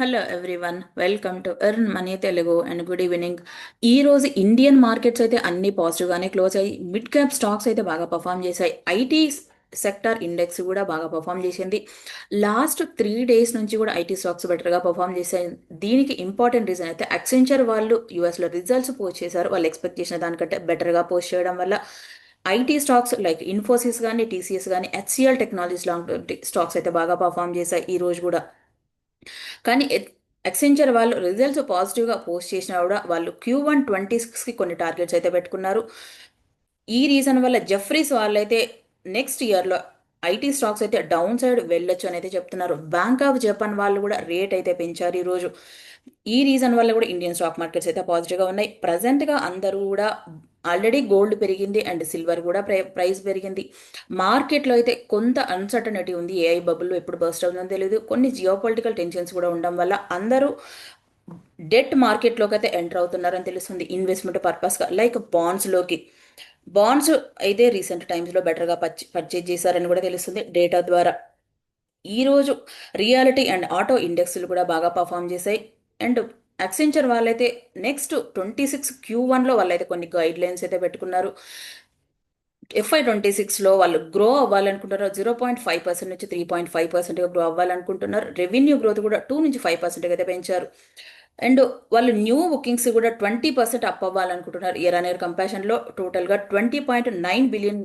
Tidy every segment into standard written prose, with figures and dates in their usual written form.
Hello everyone, welcome to earn money Telugu and good evening. ఈ రోజు Indian markets అయితే అన్ని పాజిటివ్గానే క్లోజ్ అయ్యి మిడ్ క్యాప్ స్టాక్స్ అయితే బాగా పర్ఫామ్ చేశాయి. ఐటీ సెక్టార్ ఇండెక్స్ కూడా బాగా పర్ఫామ్ చేసింది. లాస్ట్ 3 డేస్ నుంచి కూడా ఐటీ స్టాక్స్ బెటర్గా పర్ఫామ్ చేశాయి. దీనికి ఇంపార్టెంట్ రీజన్ అయితే అక్సెంచర్ వాళ్ళు యూఎస్లో రిజల్ట్స్ పోస్ట్ చేశారు. వాళ్ళు ఎక్స్పెక్ట్ చేసిన దానికంటే బెటర్గా పోస్ట్ చేయడం వల్ల ఐటీ స్టాక్స్ లైక్ ఇన్ఫోసిస్ కానీ టీసీఎస్ కానీ హెచ్సిఎల్ టెక్నాలజీస్ లాంటి స్టాక్స్ అయితే బాగా పర్ఫామ్ చేశాయి ఈ రోజు కూడా. కానీ ఎక్సెంచర్ వాళ్ళు రిజల్ట్స్ పాజిటివ్గా పోస్ట్ చేసినా కూడా వాళ్ళు Q1 26కి కొన్ని టార్గెట్స్ అయితే పెట్టుకున్నారు. ఈ రీజన్ వల్ల జెఫ్రీస్ వాళ్ళైతే నెక్స్ట్ ఇయర్లో ఐటీ స్టాక్స్ అయితే డౌన్ సైడ్ వెళ్ళొచ్చు అని అయితే చెప్తున్నారు. బ్యాంక్ ఆఫ్ జపాన్ వాళ్ళు కూడా రేట్ అయితే పెంచారు ఈరోజు. ఈ రీజన్ వల్ల కూడా ఇండియన్ స్టాక్ మార్కెట్స్ అయితే పాజిటివ్గా ఉన్నాయి. ప్రజెంట్గా అందరూ కూడా ఆల్రెడీ గోల్డ్ పెరిగింది అండ్ సిల్వర్ కూడా ప్రైస్ పెరిగింది. మార్కెట్లో అయితే కొంత అన్సర్టనిటీ ఉంది. ఏఐ బబుల్ ఎప్పుడు బర్స్ట్ అవుతుందో తెలియదు. కొన్ని జియో పొలిటికల్ టెన్షన్స్ కూడా ఉండడం వల్ల అందరూ డెట్ మార్కెట్లోకి అయితే ఎంటర్ అవుతున్నారని తెలుస్తుంది. ఇన్వెస్ట్మెంట్ పర్పస్గా లైక్ బాండ్స్లోకి. బాండ్స్ అయితే రీసెంట్ టైమ్స్లో బెటర్గా పర్చేజ్ చేశారని కూడా తెలుస్తుంది డేటా ద్వారా. ఈరోజు రియాలిటీ అండ్ ఆటో ఇండెక్స్లు కూడా బాగా పర్ఫామ్ చేశాయి. అండ్ అక్సెంచర్ వాళ్ళైతే నెక్స్ట్ 26 Q1లో వాళ్ళైతే కొన్ని గైడ్ లైన్స్ అయితే పెట్టుకున్నారు. FY 26లో వాళ్ళు గ్రో అవ్వాలనుకుంటున్నారు. 0.5% నుంచి 3.5%గా గ్రో అవ్వాలనుకుంటున్నారు. రెవెన్యూ గ్రోత్ కూడా 2 నుంచి 5% అయితే పెంచారు. అండ్ వాళ్ళు న్యూ బుకింగ్స్ కూడా 20% అప్ అవ్వాలనుకుంటున్నారు. ఇయర్ ఆన్ ఇయర్ కంపారిజన్లో టోటల్గా $20.9 బిలియన్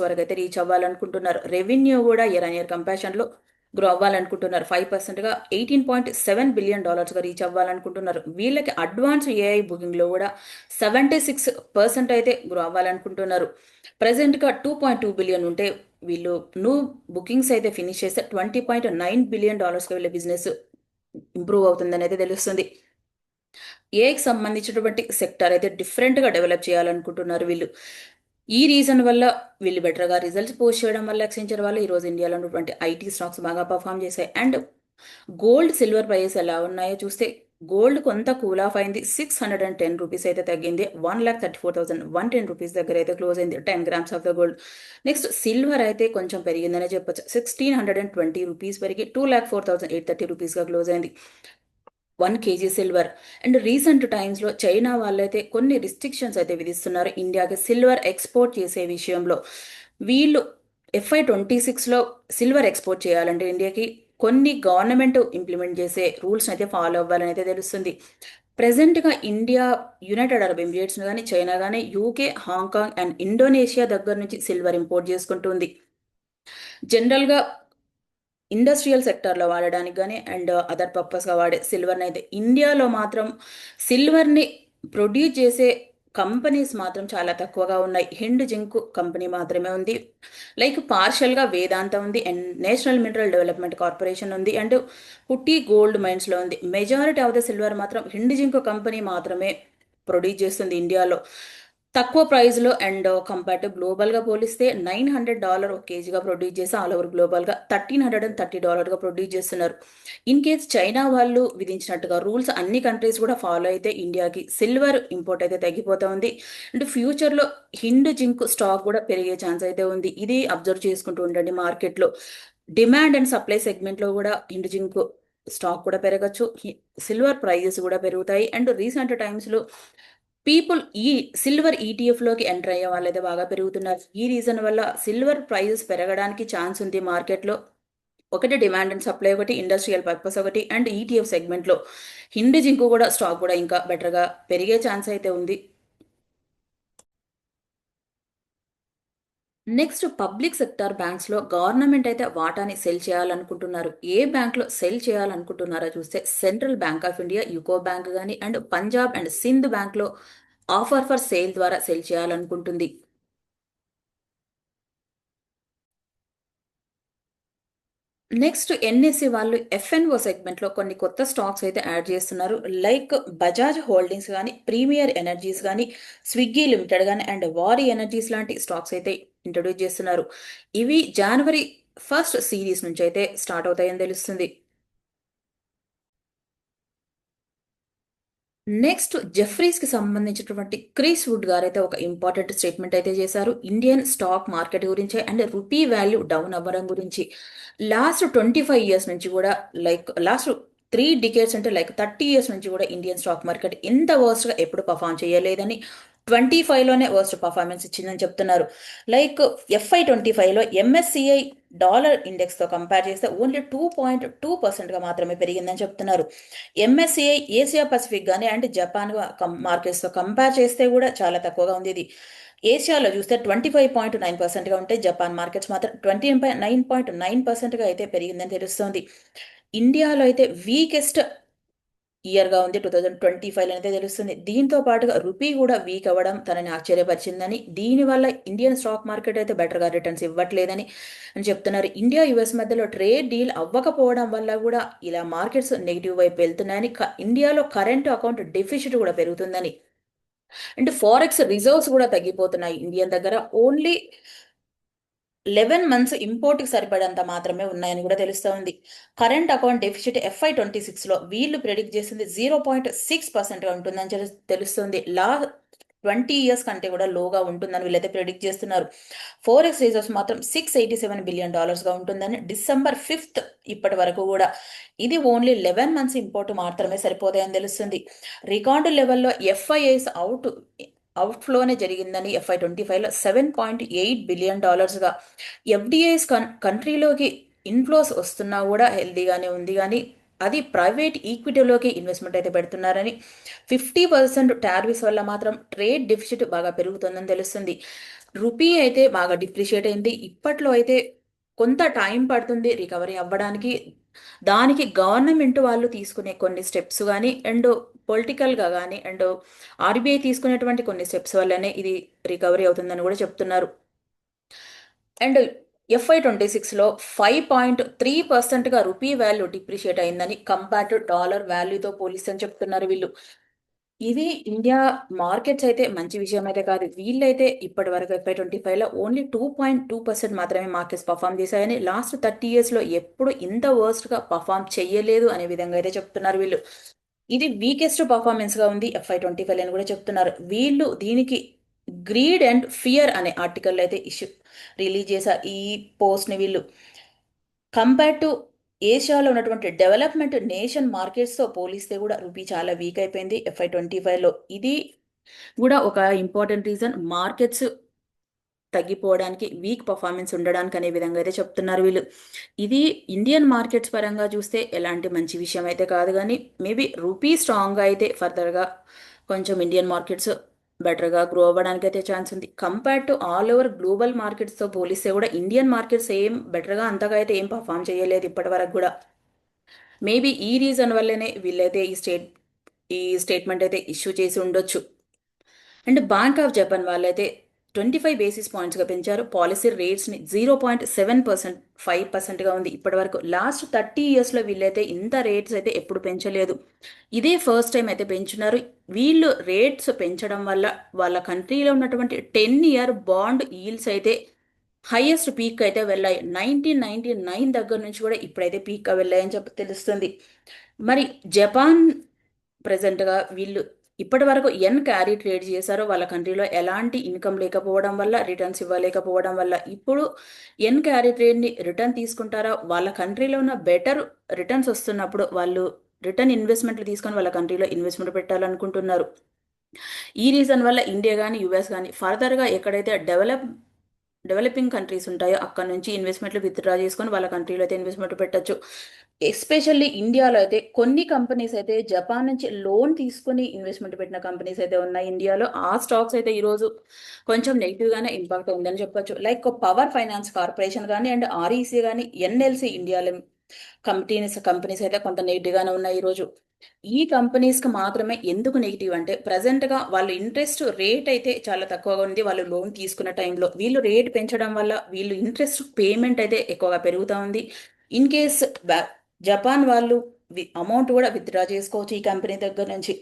వరకు అయితే రీచ్ అవ్వాలనుకుంటున్నారు. రెవెన్యూ కూడా ఇయర్ ఆన్ ఇయర్ కంపారిజన్లో గ్రో అవ్వాలనుకుంటున్నారు. 5%గా $18.7 బిలియన్ రీచ్ అవ్వాలనుకుంటున్నారు. వీళ్ళకి అడ్వాన్స్ ఏఐ బుకింగ్లో కూడా 76% అయితే గ్రో అవ్వాలనుకుంటున్నారు. ప్రజెంట్గా 2.2 బిలియన్ ఉంటే వీళ్ళు న్యూ బుకింగ్స్ అయితే ఫినిష్ చేస్తే $20.9 బిలియన్ వీళ్ళ బిజినెస్ ఇంప్రూవ్ అవుతుందని అయితే తెలుస్తుంది. ఏకి సంబంధించినటువంటి సెక్టర్ అయితే డిఫరెంట్గా డెవలప్ చేయాలనుకుంటున్నారు వీళ్ళు. ఈ రీజన్ వల్ల వీళ్ళు బెటర్గా రిజల్ట్స్ పోస్ట్ చేయడం వల్ల ఎక్సెంచర్ వాళ్ళు ఈరోజు ఇండియాలో ఉన్నటువంటి ఐటీ స్టాక్స్ బాగా పర్ఫామ్ చేశాయి. అండ్ గోల్డ్ సిల్వర్ ప్రైస్ ఎలా ఉన్నాయో చూస్తే గోల్డ్ కొంత కూల్ ఆఫ్ అయింది. ₹610 అయితే తగ్గింది. ₹1,34,110 దగ్గర అయితే క్లోజ్ అయింది 10 grams of the gold. Next silver అయితే కొంచెం పెరిగిందనే చెప్పొచ్చు. ₹1,620 పెరిగి ₹2,04,830గా క్లోజ్ అయింది 1 kg సిల్వర్. అండ్ రీసెంట్ టైమ్స్లో చైనా వాళ్ళైతే కొన్ని రిస్ట్రిక్షన్స్ అయితే విధిస్తున్నారు ఇండియాకి సిల్వర్ ఎక్స్పోర్ట్ చేసే విషయంలో. వీళ్ళు FY 26లో సిల్వర్ ఎక్స్పోర్ట్ చేయాలంటే ఇండియాకి కొన్ని గవర్నమెంట్ ఇంప్లిమెంట్ చేసే రూల్స్ అయితే ఫాలో అవ్వాలని అయితే తెలుస్తుంది. ప్రెసెంట్గా ఇండియా, యునైటెడ్ అరబ్ ఎమిరేట్స్ కానీ చైనా కానీ యూకే, హాంకాంగ్ అండ్ ఇండోనేషియా దగ్గర నుంచి సిల్వర్ ఇంపోర్ట్ చేసుకుంటుంది. జనరల్గా ఇండస్ట్రియల్ సెక్టర్లో వాడడానికి కానీ అండ్ అదర్ పర్పస్గా వాడే సిల్వర్ని అయితే ఇండియాలో మాత్రం సిల్వర్ని ప్రొడ్యూస్ చేసే కంపెనీస్ మాత్రం చాలా తక్కువగా ఉన్నాయి. హిండ్ జింక్ కంపెనీ మాత్రమే ఉంది. లైక్ పార్షియల్గా వేదాంత ఉంది and national mineral development corporation ఉంది అండ్ పుట్టి గోల్డ్ మైన్స్లో ఉంది. మెజారిటీ ఆఫ్ ద సిల్వర్ మాత్రం హిండ్ జింక్ కంపెనీ మాత్రమే ప్రొడ్యూస్ చేస్తుంది ఇండియాలో తక్కువ ప్రైస్లో. అండ్ కంపేర్ టు గ్లోబల్గా పోలిస్తే $900 ఒక కేజీగా ప్రొడ్యూస్ చేసి ఆల్ ఓవర్ గ్లోబల్గా $1,330గా ప్రొడ్యూస్ చేస్తున్నారు. ఇన్ కేస్ చైనా వాళ్ళు విధించినట్టుగా రూల్స్ అన్ని కంట్రీస్ కూడా ఫాలో అయితే ఇండియాకి సిల్వర్ ఇంపోర్ట్ అయితే తగ్గిపోతూ ఉంది. అండ్ ఫ్యూచర్లో హిండ్ జింక్ స్టాక్ కూడా పెరిగే ఛాన్స్ అయితే ఉంది. ఇది అబ్జర్వ్ చేసుకుంటూ ఉండండి. మార్కెట్లో డిమాండ్ అండ్ సప్లై సెగ్మెంట్లో కూడా హిండ్ జింక్ స్టాక్ కూడా పెరగచ్చు. సిల్వర్ ప్రైజెస్ కూడా పెరుగుతాయి. అండ్ రీసెంట్ టైమ్స్లో పీపుల్ ఈ సిల్వర్ ఈటీఎఫ్లోకి ఎంటర్ అయ్యే వాళ్ళైతే బాగా పెరుగుతున్నారు. ఈ రీజన్ వల్ల సిల్వర్ ప్రైజెస్ పెరగడానికి ఛాన్స్ ఉంది మార్కెట్లో. ఒకటి డిమాండ్ అండ్ సప్లై, ఒకటి ఇండస్ట్రియల్ పర్పస్, ఒకటి అండ్ ఈటీఎఫ్ సెగ్మెంట్లో హిండ్ జింకు కూడా స్టాక్ కూడా ఇంకా బెటర్గా పెరిగే ఛాన్స్ అయితే ఉంది. నెక్స్ట్ పబ్లిక్ సెక్టార్ బ్యాంక్స్లో గవర్నమెంట్ అయితే వాటాని సెల్ చేయాలనుకుంటున్నారు. ఏ బ్యాంక్లో సెల్ చేయాలనుకుంటున్నారో చూస్తే central bank of India, UCO bank కానీ అండ్ పంజాబ్ అండ్ సింధ్ బ్యాంక్లో ఆఫర్ ఫర్ సేల్ ద్వారా సెల్ చేయాలనుకుంటుంది. నెక్స్ట్ ఎన్ఎస్సి వాళ్ళు ఎఫ్ఎన్ఓ సెగ్మెంట్లో కొన్ని కొత్త స్టాక్స్ అయితే యాడ్ చేస్తున్నారు. లైక్ బజాజ్ హోల్డింగ్స్ కానీ, ప్రీమియర్ ఎనర్జీస్ కానీ, స్విగ్గీ లిమిటెడ్ కానీ అండ్ వారి ఎనర్జీస్ లాంటి స్టాక్స్ అయితే ఇంట్రొడ్యూస్ చేస్తున్నారు. ఇవి జనవరి 1 సిరీస్ నుంచి అయితే స్టార్ట్ అవుతాయని తెలుస్తుంది. నెక్స్ట్ జెఫ్రీస్కి సంబంధించినటువంటి క్రిస్ వుడ్ గారు అయితే ఒక ఇంపార్టెంట్ స్టేట్మెంట్ అయితే చేశారు ఇండియన్ స్టాక్ మార్కెట్ గురించి అండ్ రూపీ వాల్యూ డౌన్ అవ్వడం గురించి. లాస్ట్ 25 ఇయర్స్ నుంచి కూడా లైక్ లాస్ట్ డికేట్స్ అంటే లైక్ 30 ఇయర్స్ నుంచి కూడా ఇండియన్ స్టాక్ మార్కెట్ ఇంత వర్స్ట్గా ఎప్పుడు పర్ఫామ్ చేయలేదని 25లోనే వర్స్ట్ పర్ఫార్మెన్స్ ఇచ్చిందని చెప్తున్నారు. లైక్ FY 25లో ఎంఎస్సిఐ డాలర్ ఇండెక్స్తో కంపేర్ చేస్తే ఓన్లీ 2.2%గా మాత్రమే పెరిగిందని చెప్తున్నారు. ఎంఎస్సిఐ ఏసియా పసిఫిక్ కానీ అండ్ జపాన్ మార్కెట్స్తో కంపేర్ చేస్తే కూడా చాలా తక్కువగా ఉంది ఇది. ఏషియాలో చూస్తే 25.9%గా ఉంటే జపాన్ మార్కెట్స్ మాత్రం 29.9%గా అయితే పెరిగిందని తెలుస్తోంది. ఇండియాలో అయితే వీకెస్ట్ ఇయర్గా ఉంది 2025 అయితే తెలుస్తుంది. దీంతో పాటుగా రూపీ కూడా వీక్ అవ్వడం తనని ఆశ్చర్యపరిచిందని, దీనివల్ల ఇండియన్ స్టాక్ మార్కెట్ అయితే బెటర్గా రిటర్న్స్ ఇవ్వట్లేదని అని చెప్తున్నారు. ఇండియా యుఎస్ మధ్యలో ట్రేడ్ డీల్ అవ్వకపోవడం వల్ల కూడా ఇలా మార్కెట్స్ నెగిటివ్ వైపు వెళ్తున్నాయని, ఇండియాలో కరెంట్ అకౌంట్ డెఫిసిట్ కూడా పెరుగుతుందని, అంటే ఫారెక్స్ రిజర్వ్స్ కూడా తగ్గిపోతున్నాయి ఇండియన్ దగ్గర. ఓన్లీ 11 మంత్స్ ఇంపోర్ట్కి సరిపడంత మాత్రమే ఉన్నాయని కూడా తెలుస్తోంది. కరెంట్ అకౌంట్ డెఫిసిట్ FY 26లో వీళ్ళు ప్రెడిక్ట్ చేసింది 0.6%గా ఉంటుందని తెలుస్తుంది. 20 ఇయర్స్ కంటే కూడా లోగా ఉంటుందని వీళ్ళైతే ప్రెడిక్ట్ చేస్తున్నారు. ఫోరెక్స్ రిజర్వ్స్ మాత్రం $687 బిలియన్ ఉంటుందని December 5 ఇప్పటి వరకు కూడా. ఇది ఓన్లీ 11 మంత్స్ ఇంపోర్ట్ మాత్రమే సరిపోతాయని తెలుస్తుంది. రికార్డు లెవెల్లో ఎఫ్ఐఐస్ అవుట్ఫ్లోనే జరిగిందని FY 25లో $7.8 బిలియన్. ఎఫ్డిఐస్ కంట్రీలోకి ఇన్ఫ్లోస్ వస్తున్నా కూడా హెల్దీగానే ఉంది, కానీ అది ప్రైవేట్ ఈక్విటీలోకి ఇన్వెస్ట్మెంట్ అయితే పెడుతున్నారని, 50% టారిఫ్స్ వల్ల మాత్రం ట్రేడ్ డెఫిసిట్ బాగా పెరుగుతుందని తెలుస్తుంది. రూపీ అయితే బాగా డిప్రిషియేట్ అయింది. ఇప్పట్లో అయితే కొంత టైం పడుతుంది రికవరీ అవ్వడానికి. దానికి గవర్నమెంట్ వాళ్ళు తీసుకునే కొన్ని స్టెప్స్ కానీ అండ్ పొలిటికల్గా కానీ అండ్ ఆర్బీఐ తీసుకునేటువంటి కొన్ని స్టెప్స్ వల్లనే ఇది రికవరీ అవుతుందని కూడా చెప్తున్నారు. అండ్ FY 26లో 5.3%గా రూపీ వాల్యూ డిప్రిషియేట్ అయిందని, కంపేర్ టు డాలర్ వాల్యూతో పోలిస్తే అని చెప్తున్నారు వీళ్ళు. ఇది ఇండియా మార్కెట్స్ అయితే మంచి విషయం అయితే కాదు. వీళ్ళైతే ఇప్పటి వరకు FY 25లో ఓన్లీ 2.2% మాత్రమే మార్కెట్స్ పర్ఫామ్ చేశాయని, లాస్ట్ 30 ఇయర్స్లో ఎప్పుడు ఇంత వర్స్ట్గా పర్ఫామ్ చేయలేదు అనే విధంగా అయితే చెప్తున్నారు వీళ్ళు. ఇది వీకెస్ట్ పర్ఫార్మెన్స్గా ఉంది FY 25 అని కూడా చెప్తున్నారు వీళ్ళు. దీనికి గ్రీడ్ అండ్ ఫియర్ అనే ఆర్టికల్ అయితే రిలీజ్ చేశారు ఈ పోస్ట్ని వీళ్ళు. కంపేర్ టు ఏషియాలో ఉన్నటువంటి డెవలప్మెంట్ నేషన్ మార్కెట్స్తో పోలిస్తే కూడా రూపీ చాలా వీక్ అయిపోయింది FY 25లో. ఇది కూడా ఒక ఇంపార్టెంట్ రీజన్ మార్కెట్స్ తగ్గిపోవడానికి, వీక్ పర్ఫార్మెన్స్ ఉండడానికి అనే విధంగా అయితే చెప్తున్నారు వీళ్ళు. ఇది ఇండియన్ మార్కెట్స్ పరంగా చూస్తే ఎలాంటి మంచి విషయం అయితే కాదు, కానీ మేబీ రూపీ స్ట్రాంగ్గా అయితే ఫర్దర్గా కొంచెం ఇండియన్ మార్కెట్స్ బెటర్గా గ్రో అవ్వడానికి అయితే ఛాన్స్ ఉంది. Compare to all over global మార్కెట్స్తో పోలిస్తే కూడా ఇండియన్ మార్కెట్స్ ఏం బెటర్గా అంతగా అయితే ఏం పర్ఫామ్ చేయలేదు ఇప్పటి వరకు కూడా. మేబీ ఈ రీజన్ వల్లనే వీళ్ళైతే ఈ స్టేట్మెంట్ అయితే ఇష్యూ చేసి ఉండొచ్చు. అండ్ బ్యాంక్ ఆఫ్ జపాన్ వాళ్ళైతే 25 బేసిస్ పాయింట్స్గా పెంచారు పాలసీ రేట్స్ని. 5%గా ఉంది ఇప్పటి వరకు. లాస్ట్ 30 ఇయర్స్లో వీళ్ళైతే ఇంత రేట్స్ అయితే ఎప్పుడు పెంచలేదు, ఇదే ఫస్ట్ టైం అయితే పెంచున్నారు. వీళ్ళు రేట్స్ పెంచడం వల్ల వాళ్ళ కంట్రీలో ఉన్నటువంటి 10 ఇయర్ బాండ్ ఈల్డ్స్ అయితే హైయెస్ట్ పీక్ అయితే వెళ్ళాయి. 1999 దగ్గర నుంచి కూడా ఇప్పుడైతే పీక్గా వెళ్ళాయని తెలుస్తుంది. మరి జపాన్ ప్రజెంట్గా వీళ్ళు ఇప్పటి వరకు క్యారీ ట్రేడ్ చేశారో, వాళ్ళ కంట్రీలో ఎలాంటి ఇన్కమ్ లేకపోవడం వల్ల, రిటర్న్స్ ఇవ్వలేకపోవడం వల్ల ఇప్పుడు క్యారీ ట్రేడ్ని రిటర్న్ తీసుకుంటారా, వాళ్ళ కంట్రీలో ఉన్న బెటర్ రిటర్న్స్ వస్తున్నప్పుడు వాళ్ళు రిటర్న్ ఇన్వెస్ట్మెంట్లు తీసుకొని వాళ్ళ కంట్రీలో ఇన్వెస్ట్మెంట్ పెట్టాలనుకుంటున్నారు. ఈ రీజన్ వల్ల ఇండియా కానీ యుఎస్ కానీ ఫర్దర్గా ఎక్కడైతే డెవలపింగ్ కంట్రీస్ ఉంటాయో అక్కడ నుంచి ఇన్వెస్ట్మెంట్లు విత్డ్రా చేసుకొని వాళ్ళ కంట్రీలో అయితే ఇన్వెస్ట్మెంట్ పెట్టచ్చు. ఎస్పెషల్లీ ఇండియాలో అయితే కొన్ని కంపెనీస్ అయితే జపాన్ నుంచి లోన్ తీసుకుని ఇన్వెస్ట్మెంట్ పెట్టిన కంపెనీస్ అయితే ఉన్నాయి ఇండియాలో. ఆ స్టాక్స్ అయితే ఈరోజు కొంచెం నెగిటివ్గానే ఇంపాక్ట్ ఉందని చెప్పొచ్చు. లైక్ పవర్ ఫైనాన్స్ కార్పొరేషన్ కానీ అండ్ ఆర్ఈసీ కానీ ఎన్ఎల్సి ఇండియాలో కంపెనీస్ అయితే కొంత నెగిటివ్గానే ఉన్నాయి ఈరోజు. ఈ కంపెనీస్కి మాత్రమే ఎందుకు నెగిటివ్ అంటే, ప్రజెంట్గా వాళ్ళు ఇంట్రెస్ట్ రేట్ అయితే చాలా తక్కువగా ఉంది. వాళ్ళు లోన్ తీసుకున్న టైంలో వీళ్ళు రేట్ పెంచడం వల్ల వీళ్ళు ఇంట్రెస్ట్ పేమెంట్ అయితే ఎక్కువగా పెరుగుతూ ఉంది. ఇన్ కేస్ జపాన్ వాళ్ళు అమౌంట్ కూడా విత్డ్రా చేసుకోవచ్చు ఈ కంపెనీ దగ్గర నుంచి.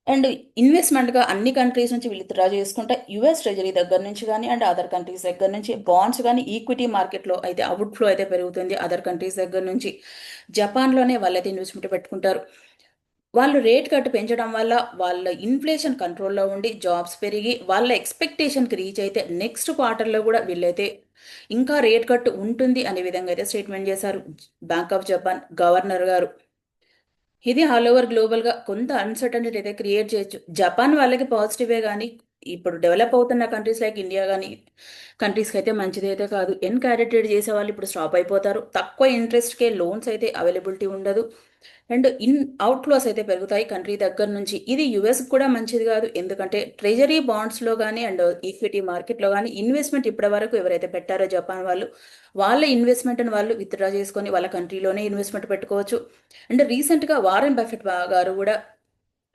అండ్ ఇన్వెస్ట్మెంట్గా అన్ని కంట్రీస్ నుంచి విత్డ్రా చేసుకుంటే యుఎస్ ట్రెజరీ దగ్గర నుంచి కానీ అండ్ అదర్ కంట్రీస్ దగ్గర నుంచి బాండ్స్ కానీ ఈక్విటీ మార్కెట్లో అయితే అవుట్ఫ్లో అయితే పెరుగుతుంది అదర్ కంట్రీస్ దగ్గర నుంచి. జపాన్లోనే వాళ్ళైతే ఇన్వెస్ట్మెంట్ పెట్టుకుంటారు. వాళ్ళు రేట్ కట్ పెంచడం వల్ల వాళ్ళ ఇన్ఫ్లేషన్ కంట్రోల్లో ఉండి జాబ్స్ పెరిగి వాళ్ళ ఎక్స్పెక్టేషన్కి రీచ్ అయితే నెక్స్ట్ క్వార్టర్లో కూడా వీళ్ళైతే ఇంకా రేట్ కట్ ఉంటుంది అనే విధంగా అయితే స్టేట్మెంట్ చేశారు బ్యాంక్ ఆఫ్ జపాన్ గవర్నర్ గారు. ఇది ఆల్ ఓవర్ గ్లోబల్గా కొంత అన్సర్టనిటీ అయితే క్రియేట్ చేయొచ్చు. జపాన్ వాళ్ళకి పాజిటివే కానీ ఇప్పుడు డెవలప్ అవుతున్న కంట్రీస్ లైక్ ఇండియా కానీ కంట్రీస్కి అయితే మంచిది అయితే కాదు. క్యారెక్టరేట్ చేసే వాళ్ళు ఇప్పుడు స్టాప్ అయిపోతారు. తక్కువ ఇంట్రెస్ట్కే లోన్స్ అయితే అవైలబిలిటీ ఉండదు. అండ్ అవుట్ ఫ్లోస్ అయితే పెరుగుతాయి కంట్రీ దగ్గర నుంచి. ఇది యుఎస్ కూడా మంచిది కాదు. ఎందుకంటే ట్రెజరీ బాండ్స్లో కానీ అండ్ ఈక్విటీ మార్కెట్లో కానీ ఇన్వెస్ట్మెంట్ ఇప్పటి వరకు ఎవరైతే పెట్టారో జపాన్ వాళ్ళు, వాళ్ళ ఇన్వెస్ట్మెంట్ని వాళ్ళు విత్డ్రా చేసుకొని వాళ్ళ కంట్రీలోనే ఇన్వెస్ట్మెంట్ పెట్టుకోవచ్చు. అండ్ రీసెంట్గా వారెన్ బఫెట్ గారు కూడా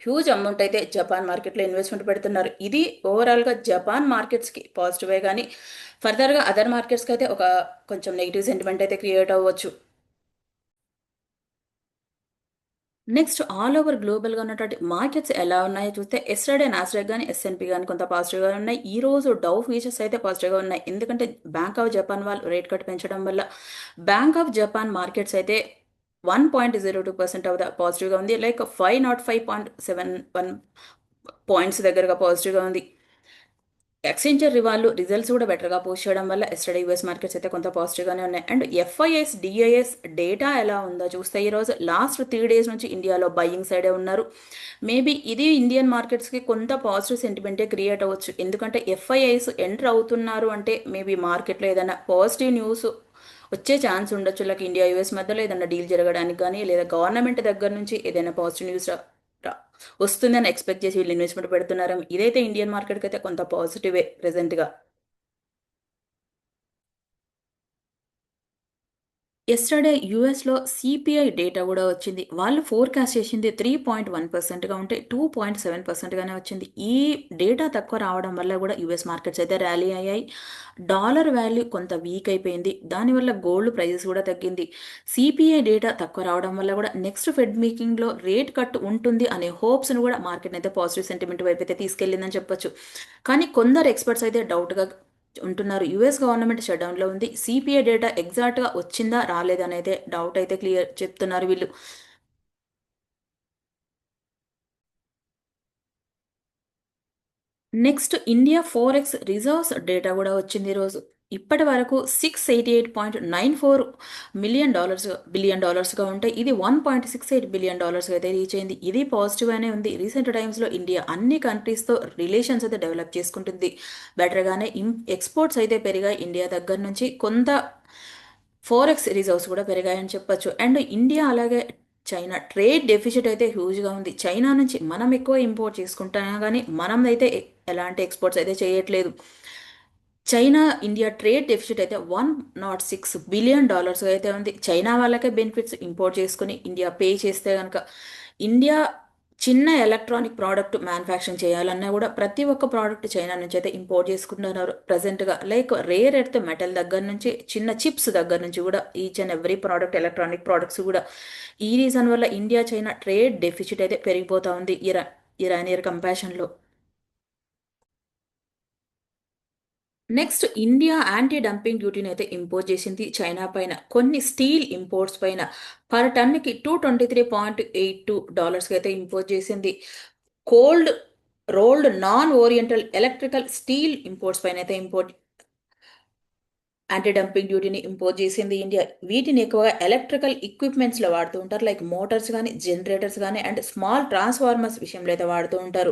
హ్యూజ్ అమౌంట్ అయితే జపాన్ మార్కెట్లో ఇన్వెస్ట్మెంట్ పెడుతున్నారు. ఇది ఓవరాల్గా జపాన్ మార్కెట్స్కి పాజిటివే కానీ ఫర్దర్గా అదర్ మార్కెట్స్కి అయితే ఒక కొంచెం నెగిటివ్ సెంటిమెంట్ అయితే క్రియేట్ అవ్వచ్చు. నెక్స్ట్ ఆల్ ఓవర్ గ్లోబల్గా ఉన్నటువంటి మార్కెట్స్ ఎలా ఉన్నాయో చూస్తే ఎస్టర్డే నాస్డాక్ కానీ ఎస్ఎన్పి కానీ కొంత పాజిటివ్గా ఉన్నాయి. ఈ రోజు డౌ ఫ్యూచర్స్ అయితే పాజిటివ్గా ఉన్నాయి. ఎందుకంటే బ్యాంక్ ఆఫ్ జపాన్ వాళ్ళు రేట్ కట్ పెంచడం వల్ల బ్యాంక్ ఆఫ్ జపాన్ మార్కెట్స్ అయితే 1.02% ఆఫ్ ద పాజిటివ్గా ఉంది. లైక్ 505.71 పాయింట్స్ దగ్గరగా పాజిటివ్గా ఉంది. ఎక్స్చేంజర్ వాళ్ళు రిజల్ట్స్ కూడా బెటర్గా పోస్ట్ చేయడం వల్ల ఎస్టర్డే యూఎస్ మార్కెట్స్ అయితే కొంత పాజిటివ్గానే ఉన్నాయి. అండ్ ఎఫ్ఐఎస్ డిఐఎస్ డేటా ఎలా ఉందో చూస్తే ఈరోజు లాస్ట్ 3 డేస్ నుంచి ఇండియాలో బయ్యింగ్ సైడే ఉన్నారు. మేబీ ఇది ఇండియన్ మార్కెట్స్కి కొంత పాజిటివ్ సెంటిమెంటే క్రియేట్ అవ్వచ్చు. ఎందుకంటే ఎఫ్ఐఐస్ ఎంటర్ అవుతున్నారు అంటే మేబీ మార్కెట్లో ఏదైనా పాజిటివ్ న్యూస్ వచ్చే ఛాన్స్ ఉండొచ్చు. లైక్ ఇండియా యుఎస్ మధ్యలో ఏదైనా డీల్ జరగడానికి కానీ లేదా గవర్నమెంట్ దగ్గర నుంచి ఏదైనా పాజిటివ్ న్యూస్ వస్తుందని ఎక్స్పెక్ట్ చేసి వీళ్ళు ఇన్వెస్ట్మెంట్ పెడుతున్నారు. ఇదైతే ఇండియన్ మార్కెట్కి అయితే కొంత పాజిటివే ప్రెసెంట్గా. ఎస్టర్డే యూఎస్లో సిపిఐ డేటా కూడా వచ్చింది. వాళ్ళు ఫోర్కాస్ట్ చేసింది 3.1%గా ఉంటే 2.7%గానే వచ్చింది. ఈ డేటా తక్కువ రావడం వల్ల కూడా యూఎస్ మార్కెట్స్ అయితే ర్యాలీ అయ్యాయి. డాలర్ వాల్యూ కొంత వీక్ అయిపోయింది. దానివల్ల గోల్డ్ ప్రైజెస్ కూడా తగ్గింది. సిపిఐ డేటా తక్కువ రావడం వల్ల కూడా నెక్స్ట్ ఫెడ్ మీటింగ్లో రేట్ కట్ ఉంటుంది అనే హోప్స్ను కూడా మార్కెట్ అయితే పాజిటివ్ సెంటిమెంట్ వైపు అయితే తీసుకెళ్లిందని చెప్పొచ్చు. కానీ కొందరు ఎక్స్పర్ట్స్ అయితే డౌట్గా ఉంటున్నారు. యుఎస్ గవర్నమెంట్ షట్డౌన్లో ఉంది. సిపిఐ డేటా ఎగ్జాక్ట్గా వచ్చిందా రాలేదా అనేది డౌట్ అయితే క్లియర్ చెప్తున్నారు వీళ్ళు. Next India forex reserves data కూడా వచ్చింది ఈరోజు. ఇప్పటి వరకు 688.94 బిలియన్ డాలర్స్గా ఉంటే ఇది 1.68 బిలియన్ డాలర్స్ అయితే రీచ్ అయింది. ఇది పాజిటివ్ అనే ఉంది. రీసెంట్ టైమ్స్లో ఇండియా అన్ని కంట్రీస్తో రిలేషన్స్ అయితే డెవలప్ చేసుకుంటుంది. బెటర్గానే ఎక్స్పోర్ట్స్ అయితే పెరిగాయి ఇండియా దగ్గర నుంచి. కొంత ఫోరెక్స్ రిజర్వ్స్ కూడా పెరిగాయని చెప్పొచ్చు. అండ్ ఇండియా అలాగే చైనా ట్రేడ్ డెఫిసిట్ అయితే హ్యూజ్గా ఉంది. చైనా నుంచి మనం ఎక్కువ ఇంపోర్ట్ చేసుకుంటున్నా కానీ మనం అయితే ఎలాంటి ఎక్స్పోర్ట్స్ అయితే చేయట్లేదు. చైనా ఇండియా ట్రేడ్ డెఫిసిట్ అయితే 106 బిలియన్ డాలర్స్ అయితే ఉంది. చైనా వాళ్ళకే బెనిఫిట్స్ ఇంపోర్ట్ చేసుకుని ఇండియా పే చేస్తే కనుక ఇండియా చిన్న ఎలక్ట్రానిక్ ప్రోడక్ట్ మ్యానుఫ్యాక్చరింగ్ చేయాలన్నా కూడా ప్రతి ఒక్క ప్రోడక్ట్ చైనా నుంచి అయితే ఇంపోర్ట్ చేసుకుంటున్నారు ప్రజెంట్గా. లైక్ రేర్ ఎర్త్ మెటల్ దగ్గర నుంచి చిన్న చిప్స్ దగ్గర నుంచి కూడా each and every product electronic products కూడా. ఈ రీజన్ వల్ల ఇండియా చైనా ట్రేడ్ డెఫిసిట్ అయితే పెరిగిపోతా ఉంది ఇరాన్ ఇయర్ కంపారిజన్లో. నెక్స్ట్ ఇండియా యాంటీ డంపింగ్ డ్యూటీని అయితే ఇంపోజ్ చేసింది చైనా పైన కొన్ని స్టీల్ ఇంపోర్ట్స్ పైన. పర్ టన్కి $223.82 అయితే ఇంపోజ్ చేసింది. Cold rolled non oriental electrical steel imports పైన అయితే యాంటీ డంపింగ్ డ్యూటీని ఇంపోజ్ చేసింది ఇండియా. వీటిని ఎక్కువగా ఎలక్ట్రికల్ ఎక్విప్మెంట్స్లో వాడుతూ ఉంటారు. లైక్ మోటార్స్ కానీ జనరేటర్స్ కానీ అండ్ స్మాల్ ట్రాన్స్ఫార్మర్స్ విషయంలో అయితే వాడుతూ ఉంటారు.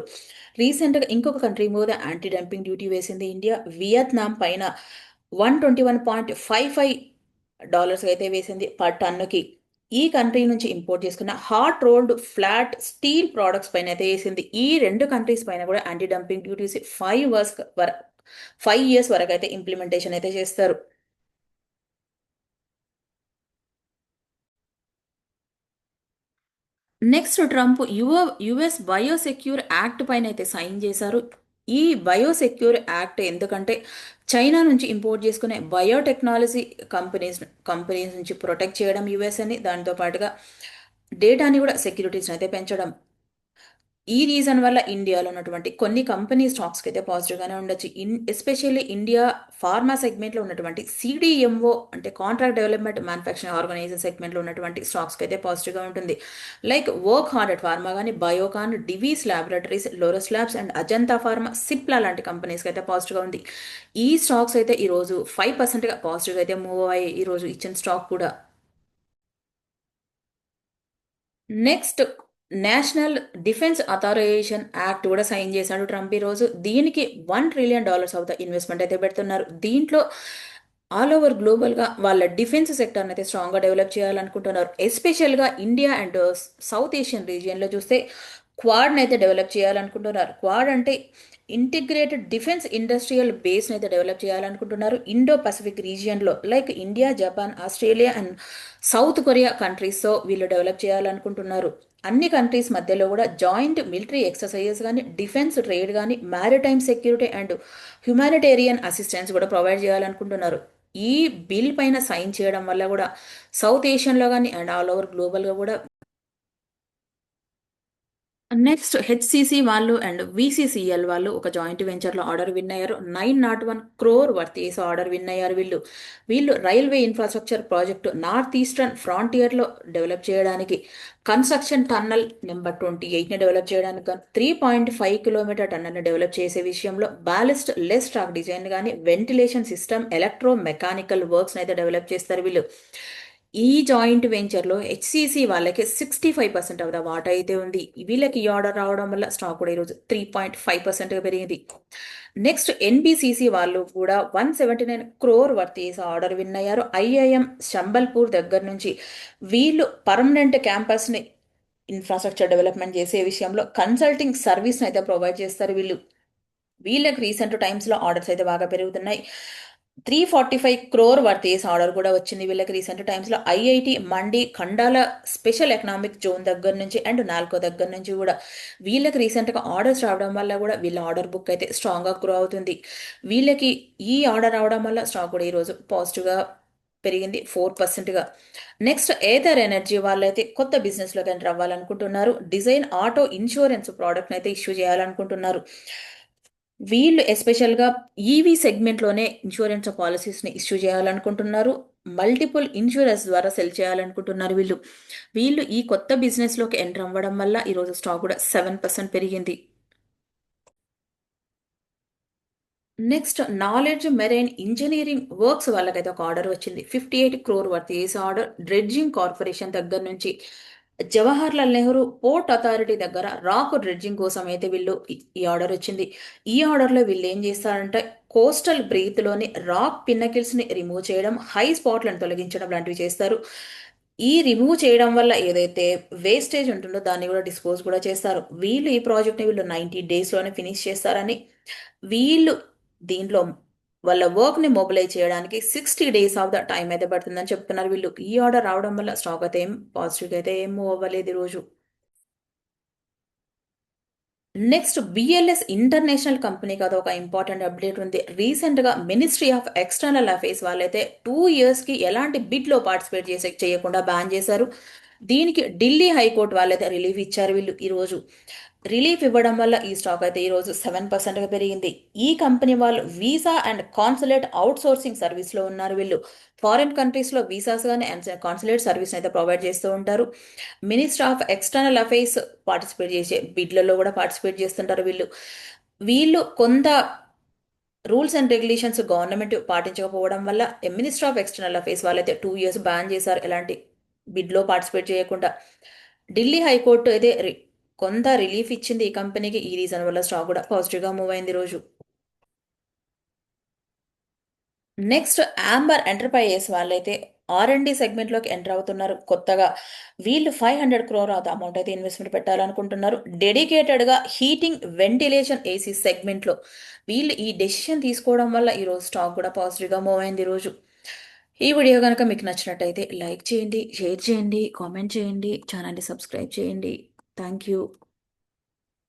రీసెంట్గా ఇంకొక కంట్రీ మీద యాంటీ డంపింగ్ డ్యూటీ వేసింది ఇండియా. వియత్నాం పైన 121.55 అయితే వేసింది పర్ టన్నుకి. ఈ కంట్రీ నుంచి ఇంపోర్ట్ చేసుకున్న hot rolled flat steel products పైన అయితే వేసింది. ఈ రెండు కంట్రీస్ పైన కూడా యాంటీ డంపింగ్ డ్యూటీస్ 5 ఇయర్స్ వరకు అయితే ఇంప్లిమెంటేషన్ అయితే చేస్తారు. Next Trump US biosecure act పైన అయితే సైన్ చేశారు. ఈ బయోసెక్యూర్ యాక్ట్ ఎందుకంటే చైనా నుంచి ఇంపోర్ట్ చేసుకునే బయోటెక్నాలజీ కంపెనీస్ నుంచి ప్రొటెక్ట్ చేయడం యుఎస్ అని, దాంతో పాటుగా డేటాని కూడా సెక్యూరిటీస్ని అయితే పెంచడం. ఈ రీజన్ వల్ల ఇండియాలో ఉన్నటువంటి కొన్ని కంపెనీ స్టాక్స్కి అయితే పాజిటివ్గానే ఉండొచ్చు. ఎస్పెషల్లీ ఇండియా ఫార్మా సెగ్మెంట్లో ఉన్నటువంటి సిడిఎంఓ అంటే కాంట్రాక్ట్ డెవలప్మెంట్ మ్యానుఫ్యాక్చరింగ్ ఆర్గనైజేషన్ సెగ్మెంట్లో ఉన్నటువంటి స్టాక్స్కి అయితే పాజిటివ్గా ఉంటుంది. లైక్ వర్క్ హార్డెడ్ ఫార్మా కానీ Biocon, Divi's laboratories, Laurus labs and Ajanta pharma, Cipla లాంటి కంపెనీస్కి అయితే పాజిటివ్గా ఉంది. ఈ స్టాక్స్ అయితే ఈరోజు 5%గా పాజిటివ్గా అయితే మూవ్ అయ్యాయి ఈరోజు ఇచ్చిన స్టాక్ కూడా. నెక్స్ట్ నేషనల్ డిఫెన్స్ అథారైజేషన్ యాక్ట్ కూడా సైన్ చేశాడు ట్రంప్ ఈ రోజు. దీనికి $1 ట్రిలియన్ ఆఫ్ ద ఇన్వెస్ట్మెంట్ అయితే పెడుతున్నారు. దీంట్లో ఆల్ ఓవర్ గ్లోబల్గా వాళ్ళ డిఫెన్స్ సెక్టర్ని అయితే స్ట్రాంగ్గా డెవలప్ చేయాలనుకుంటున్నారు. ఎస్పెషల్గా ఇండియా అండ్ సౌత్ ఏషియన్ రీజియన్లో చూస్తే క్వాడ్ని అయితే డెవలప్ చేయాలనుకుంటున్నారు. క్వాడ్ అంటే ఇంటిగ్రేటెడ్ డిఫెన్స్ ఇండస్ట్రియల్ బేస్ని అయితే డెవలప్ చేయాలనుకుంటున్నారు. ఇండో పసిఫిక్ రీజియన్లో like India, Japan, Australia and South Korea కంట్రీస్తో వీళ్ళు డెవలప్ చేయాలనుకుంటున్నారు. అన్ని కంట్రీస్ మధ్యలో కూడా జాయింట్ మిలిటరీ ఎక్సర్సైజెస్ కానీ, డిఫెన్స్ ట్రేడ్ కానీ, maritime security and humanitarian assistance కూడా ప్రొవైడ్ చేయాలనుకుంటున్నారు. ఈ బిల్ పైన సైన్ చేయడం వల్ల కూడా సౌత్ ఏషియన్లో కానీ అండ్ ఆల్ ఓవర్ గ్లోబల్గా కూడా నెక్స్ట్ హెచ్సిసి వాళ్ళు అండ్ విసిసిఎల్ వాళ్ళు ఒక జాయింట్ వెంచర్లో ఆర్డర్ విన్ అయ్యారు. 901 crore వర్త్ చేసి ఆర్డర్ విన్ అయ్యారు వీళ్ళు. వీళ్ళు railway infrastructure project north eastern ఫ్రాంటియర్లో డెవలప్ చేయడానికి, కన్స్ట్రక్షన్ టన్నల్ నెంబర్ 28ని డెవలప్ చేయడానికి, 3.5 కిలోమీటర్ టన్నల్ని డెవలప్ చేసే విషయంలో బ్యాలిస్ట్ లెస్ ట్రాక్ డిజైన్ కానీ, ventilation system, electro mechanical works అయితే డెవలప్ చేస్తారు వీళ్ళు. ఈ జాయింట్ వెంచర్లో హెచ్సిసి వాళ్ళకి 65% ఆఫ్ ద వాటా అయితే ఉంది. వీళ్ళకి ఈ ఆర్డర్ రావడం వల్ల స్టాక్ కూడా ఈరోజు 3.5%గా పెరిగింది. నెక్స్ట్ ఎన్బిసిసి వాళ్ళు కూడా 179 crore వర్త్ చేసి ఆర్డర్ విన్ అయ్యారు. ఐఐఎం శంబల్పూర్ దగ్గర నుంచి వీళ్ళు పర్మనెంట్ క్యాంపస్ని ఇన్ఫ్రాస్ట్రక్చర్ డెవలప్మెంట్ చేసే విషయంలో కన్సల్టింగ్ సర్వీస్ని అయితే ప్రొవైడ్ చేస్తారు వీళ్ళు. వీళ్ళకి రీసెంట్ టైమ్స్లో ఆర్డర్స్ అయితే బాగా పెరుగుతున్నాయి. 345 crore వర్త్ చేసి ఆర్డర్ కూడా వచ్చింది వీళ్ళకి రీసెంట్ టైమ్స్లో. ఐఐటి మండి ఖండాల స్పెషల్ ఎకనామిక్ జోన్ దగ్గర నుంచి అండ్ నాల్కో దగ్గర నుంచి కూడా వీళ్ళకి రీసెంట్గా ఆర్డర్స్ రావడం వల్ల కూడా వీళ్ళ ఆర్డర్ బుక్ అయితే స్ట్రాంగ్గా గ్రో అవుతుంది. వీళ్ళకి ఈ ఆర్డర్ రావడం వల్ల స్టాక్ కూడా ఈరోజు పాజిటివ్గా పెరిగింది 4%గా. నెక్స్ట్ ఏథర్ ఎనర్జీ వాళ్ళైతే కొత్త బిజినెస్లోకి ఎంటర్ అవ్వాలనుకుంటున్నారు. డిజైన్ ఆటో ఇన్సూరెన్స్ ప్రోడక్ట్ని అయితే ఇష్యూ చేయాలనుకుంటున్నారు. వీళ్ళు ఎస్పెషల్గా ఈవీ సెగ్మెంట్లోనే ఇన్సూరెన్స్ పాలసీస్ని ఇష్యూ చేయాలనుకుంటున్నారు. మల్టిపుల్ ఇన్సూరెన్స్ ద్వారా సెల్ చేయాలనుకుంటున్నారు వీళ్ళు. వీళ్ళు ఈ కొత్త బిజినెస్లోకి ఎంటర్ అవ్వడం వల్ల ఈరోజు స్టాక్ కూడా 7% పెరిగింది. Next knowledge marine engineering works వాళ్ళకైతే ఒక ఆర్డర్ వచ్చింది. 58 crore వర్త్ చేసే ఆర్డర్ డ్రెడ్జింగ్ కార్పొరేషన్ దగ్గర నుంచి జవహర్లాల్ నెహ్రూ పోర్ట్ అథారిటీ దగ్గర రాక్ డ్రెడ్జింగ్ కోసం అయితే వీళ్ళు ఈ ఆర్డర్ వచ్చింది. ఈ ఆర్డర్లో వీళ్ళు ఏం చేస్తారంటే కోస్టల్ బ్రీత్లోని రాక్ పిన్నకిల్స్ని రిమూవ్ చేయడం, హై స్పాట్లను తొలగించడం లాంటివి చేస్తారు. ఈ రిమూవ్ చేయడం వల్ల ఏదైతే వేస్టేజ్ ఉంటుందో దాన్ని కూడా డిస్పోజ్ కూడా చేస్తారు. వీళ్ళు ఈ ప్రాజెక్ట్ని వీళ్ళు 90 డేస్లోనే ఫినిష్ చేస్తారని, వీళ్ళు దీంట్లో వాళ్ళ వర్క్ని మొబిలైజ్ చేయడానికి 60 డేస్ ఆఫ్ ద టైం అయితే పడుతుందని చెప్తున్నారు వీళ్ళు. ఈ ఆర్డర్ రావడం వల్ల స్టాక్ అయితే ఏం పాజిటివ్గా అయితే ఏం మూవ్ అవ్వలేదు ఈరోజు. నెక్స్ట్ బిఎల్ఎస్ ఇంటర్నేషనల్ కంపెనీ కదా ఒక ఇంపార్టెంట్ అప్డేట్ ఉంది. రీసెంట్గా మినిస్ట్రీ ఆఫ్ ఎక్స్టర్నల్ అఫైర్స్ వాళ్ళైతే 2 ఇయర్స్కి ఎలాంటి బిడ్లో పార్టిసిపేట్ చేయకుండా బ్యాన్ చేశారు. దీనికి ఢిల్లీ హైకోర్టు వాళ్ళైతే రిలీఫ్ ఇచ్చారు వీళ్ళు ఈరోజు. రిలీఫ్ ఇవ్వడం వల్ల ఈ స్టాక్ అయితే ఈరోజు 7%గా పెరిగింది. ఈ కంపెనీ వాళ్ళు visa and consulate out sourcing సర్వీస్లో ఉన్నారు వీళ్ళు. ఫారిన్ కంట్రీస్లో వీసాస్ కానీ అండ్ కాన్సులేట్ సర్వీస్ అయితే ప్రొవైడ్ చేస్తూ ఉంటారు. Minister of external affairs participate చేసే బిడ్లలో కూడా పార్టిసిపేట్ చేస్తుంటారు వీళ్ళు. వీళ్ళు కొంత రూల్స్ అండ్ రెగ్యులేషన్స్ గవర్నమెంట్ పాటించకపోవడం వల్ల మినిస్టర్ ఆఫ్ ఎక్స్టర్నల్ అఫైర్స్ వాళ్ళైతే 2 ఇయర్స్ బ్యాన్ చేశారు ఎలాంటి బిడ్లో పార్టిసిపేట్ చేయకుండా. ఢిల్లీ హైకోర్టు అయితే కొంత రిలీఫ్ ఇచ్చింది ఈ కంపెనీకి. ఈ రీజన్ వల్ల స్టాక్ కూడా పాజిటివ్గా మూవ్ అయింది రోజు. నెక్స్ట్ ఆంబర్ ఎంటర్ప్రైజెస్ వాళ్ళైతే R&D సెగ్మెంట్లోకి ఎంటర్ అవుతున్నారు కొత్తగా. వీళ్ళు 500 crore ఆఫ్ అమౌంట్ అయితే ఇన్వెస్ట్మెంట్ పెట్టాలనుకుంటున్నారు. డెడికేటెడ్గా హీటింగ్ వెంటిలేషన్ ఏసీ సెగ్మెంట్లో వీళ్ళు ఈ డెసిషన్ తీసుకోవడం వల్ల ఈరోజు స్టాక్ కూడా పాజిటివ్గా మూవ్ అయింది ఈరోజు. ఈ వీడియో కనుక మీకు నచ్చినట్టయితే లైక్ చేయండి, షేర్ చేయండి, కామెంట్ చేయండి, ఛానల్ని సబ్స్క్రైబ్ చేయండి. Thank you.